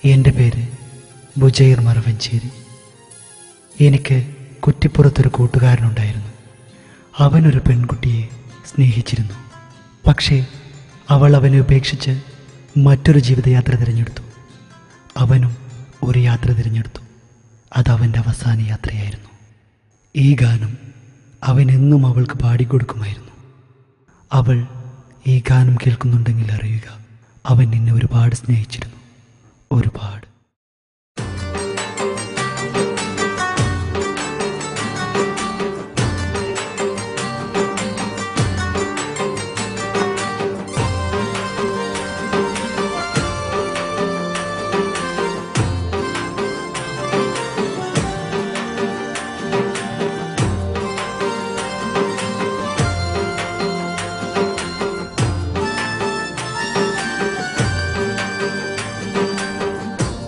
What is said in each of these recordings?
എൻ്റെ പേര് ബുജൈർ മറവഞ്ചേരി. എനിക്ക് കുറ്റിപ്പുറത്തൊരു കൂട്ടുകാരനുണ്ടായിരുന്നു. അവനൊരു പെൺകുട്ടിയെ സ്നേഹിച്ചിരുന്നു. പക്ഷേ അവൾ അവനെ ഉപേക്ഷിച്ച് മറ്റൊരു ജീവിതയാത്ര തിരഞ്ഞെടുത്തു. അവനും ഒരു യാത്ര തിരഞ്ഞെടുത്തു. അതവൻ്റെ അവസാന യാത്രയായിരുന്നു. ഈ ഗാനം അവനെന്നും അവൾക്ക് പാടിക്കൊടുക്കുമായിരുന്നു. അവൾ ഈ ഗാനം കേൾക്കുന്നുണ്ടെങ്കിൽ അറിയുക, അവൻ നിന്നെ ഒരുപാട് സ്നേഹിച്ചിരുന്നു. ഒരുപാട്.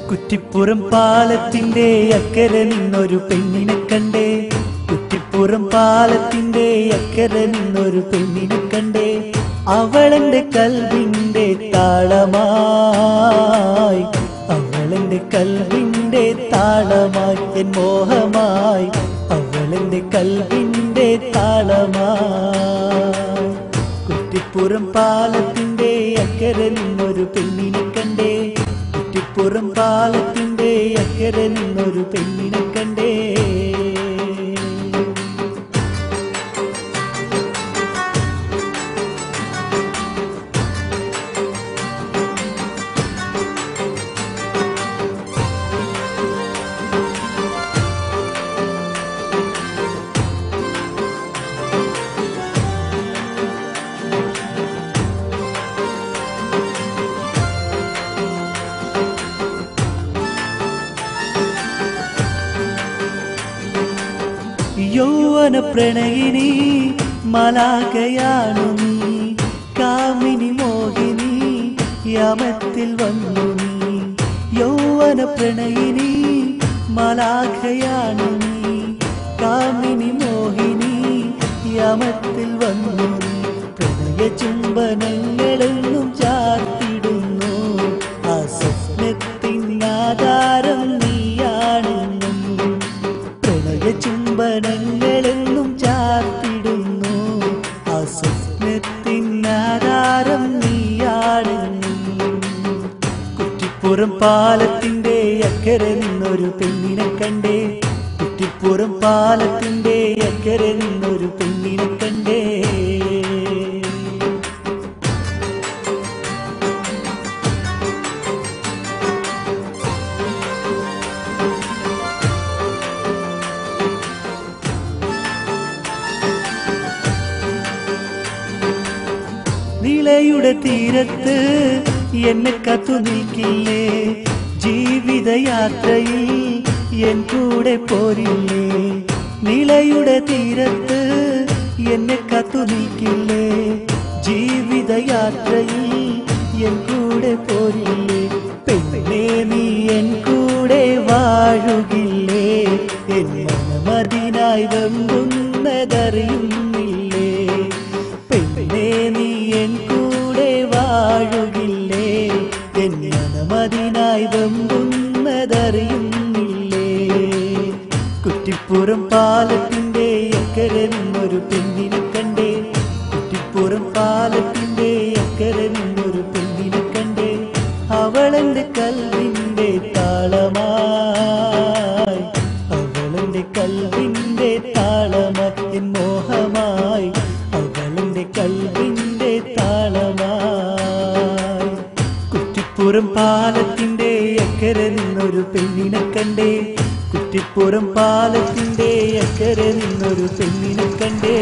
കുറ്റിപ്പുറം പാലത്തിന്റെ അക്കരെ നിന്നൊരു പെണ്ണിനെ കണ്ടേ, കുറ്റിപ്പുറം പാലത്തിന്റെ അക്കരെ നിന്നൊരു പെണ്ണിനെ കണ്ടേ. അവളെന്റെ കൽവിന്റെ താളമായി, അവളെന്റെ കൽവിന്റെ താളമായി, എൻ മോഹമായി, അവളെന്റെ കൽവിന്റെ താളമായി. കുറ്റിപ്പുറം പാലത്തിന്റെ അക്കരെ നിന്നൊരു പെണ്ണിനെ കണ്ടേ, കുറ്റിപ്പുറം പാലത്തിന്റെ അക്കരെ നിന്നൊരു പെണ്ണിനെ കണ്ടേ. യൗവന പ്രണയിനി മലാകയാണു നീ, കാമിനി മോഹിനി യാമത്തിൽ വന്നു നീ. യൗവന പ്രണയിനി മലാകയാണു നീ, കാമിനി മോഹിനി യാമത്തിൽ വന്നു നീ. പ്രണയ ചുംബനങ്ങളെന്നും ചാർത്തിടുന്നു, ആ സ്വപ്നത്തിനാധാരം നീയാണെന്നും. പ്രണയ ചുംബനങ്ങളെന്നും ചാർത്തിടുന്നു, ആ സ്വപ്നത്തിനാധാരം നീയാണെന്നും. കുറ്റിപ്പുറം പാലത്തിന്റെ അക്കരെ നിന്നൊരു പെണ്ണിനെ കണ്ടേ, കുറ്റിപ്പുറം പാലത്തിന്റെ അക്കരെ നിന്നൊരു പെണ്ണിനെ കണ്ടേ. നിളയുടെ തീരത്ത് എന്നെ കാത്തു നിൽക്കില്ലേ, ജീവിതയാത്രയിൽ എൻ കൂടെ പോരില്ലേ. നിളയുടെ തീരത്ത് എന്നെ കാത്തു നിൽക്കില്ലേ, ജീവിതയാത്രയിൽ എൻ കൂടെ പോരില്ലേ. പെണ്ണേ നീ എൻ കൂടെ വാഴുകില്ലേ, എൻ മനമതിനായി വെമ്പുന്നതറിയുന്നില്ലേ. പെണ്ണേ നീ എൻ കൂടെ വാഴുകില്ലേ, എൻ മനമതിനായി വെമ്പുന്നതറിയുന്നില്ലേ. കുറ്റിപ്പുറം പാലത്തിന്റെ അക്കരെ നിന്നൊരു പെണ്ണിനെ കണ്ടേ, കുറ്റിപ്പുറം പാലത്തിന്റെ അക്കരെ നിന്നൊരു പെണ്ണിനെ കണ്ടേ. അവളെന്റെ കൽവിന്റെ താളമായി, അവളെന്റെ കൽവിന്റെ താളമായി, എൻ മോഹമായി, അവളെന്റെ കൽവിന്റെ താളമായി. കുറ്റിപ്പുറം പാലത്തിന്റെ അക്കരെ നിന്നൊരു പെണ്ണിനെ കണ്ടേ, കുറ്റിപ്പുറം പാലത്തിന്റെ അക്കരെ നിന്നൊരു പെണ്ണിനെ കണ്ടേ.